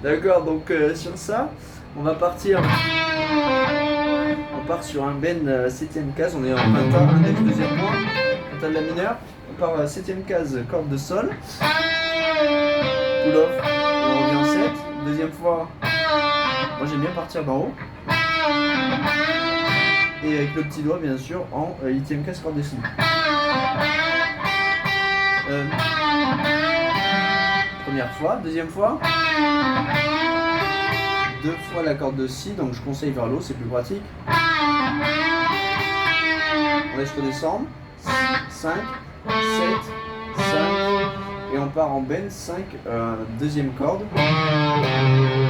D'accord, donc sur ça, on va partir. On part sur un bend 7ème case, on est en pentat, index 2e point, pentat de la mineure. On part 7ème case, corde de sol. Pull off, on revient en 7. Deuxième fois, moi j'aime bien partir d'en haut. Et avec le petit doigt, bien sûr, en 8ème case, corde de si. Première fois, deuxième fois. Deux fois la corde de si, donc je conseille vers l'eau, c'est plus pratique. On laisse redescendre. 5, 7, 5. Et on part en bend 5, deuxième corde.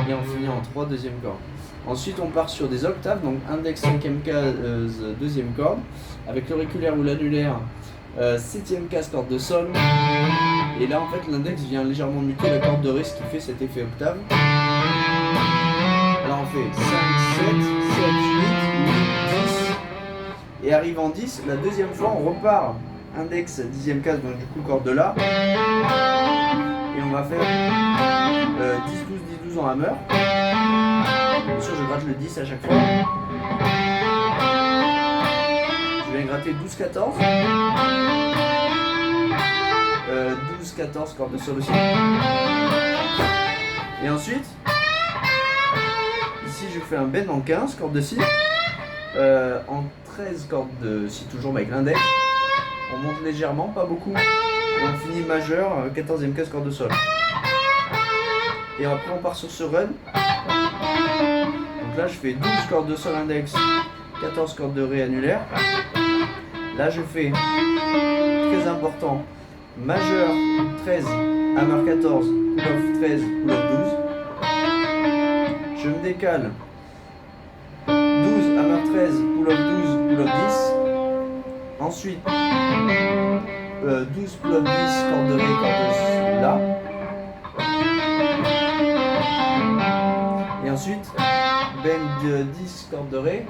Et on finit en 3, deuxième corde. Ensuite on part sur des octaves, donc index 5ème case, deuxième corde. Avec l'auriculaire ou l'annulaire, 7ème case, corde de sol. Et là en fait l'index vient légèrement muter la corde de ré, ce qui fait cet effet octave. Alors on fait 5, 7, 7, 8, 8, 10. Et arrive en 10, la deuxième fois on repart index 10ème case, donc du coup corde de la. Et on va faire 10, 12, 10, 12 en hammer. Bien sûr je gratte le 10 à chaque fois. Je vais gratter 12, 14. 12, 14, corde de sol aussi. Et ensuite, ici je fais un bend en 15, corde de si. En 13, corde de si, toujours avec l'index. On monte légèrement, pas beaucoup. Et on finit majeur, 14ème case, corde de sol. Et après on part sur ce run. Donc là je fais 12 cordes de sol index, 14 cordes de ré annulaire. Là je fais, très important, majeur 13, hammer 14, pull-off 13, pull-off 12. Je me décale 12, hammer 13, pull-off 12, pull-off 10. Ensuite 12, pull-off 10, corde de ré, corde de la. Et ensuite bend 10, corde de ré.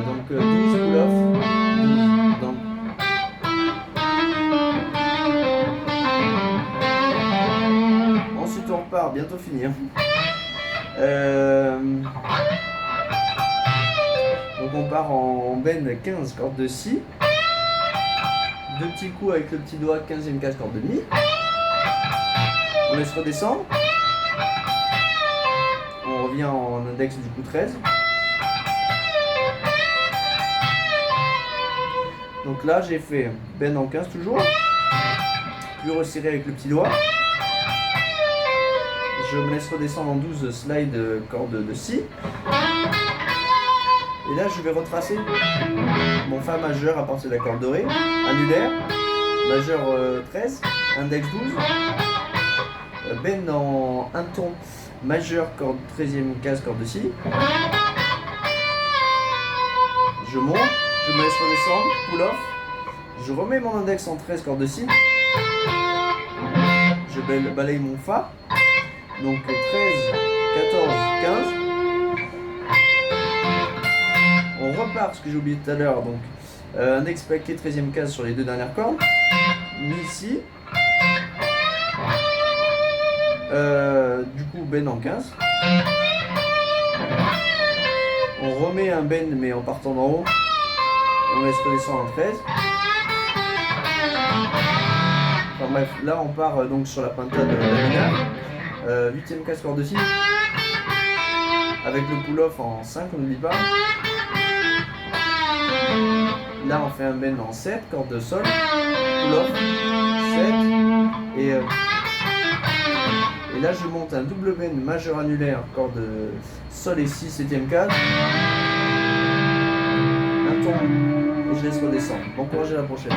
Donc 12, pull-off, 12. Donc ensuite on repart, bientôt fini. Donc on part en bend 15, corde de si. Deux petits coups avec le petit doigt, 15ème case, corde de mi. On laisse redescendre. On revient en index du coup 13. Donc là j'ai fait bend en 15 toujours. Plus resserré avec le petit doigt. Je me laisse redescendre en 12, slide, corde de si. Et là je vais retracer mon fa majeur à partir de la corde de ré, annulaire, majeur 13, index 12, bend en un ton, majeur, corde 13ème case, corde de si. Je monte, je me laisse redescendre, pull off, je remets mon index en 13, corde de si. Je balaye mon fa, donc 13, 14, 15. On repart, ce que j'ai oublié tout à l'heure, donc index plaqué 13ème case sur les deux dernières cordes, mi ici, du coup bend en 15, on remet un bend mais en partant d'en haut, on laisse redescendre en 13, enfin bref, là on part donc sur la penta de la mineure, 8ème case, corde de si, avec le pull-off en 5, on n'oublie pas. Là on fait un bend en 7, corde de sol, pull-off, 7, et là je monte un double bend majeur annulaire, corde sol et si, 7ème case, un ton et je laisse redescendre. Bon courage à la prochaine.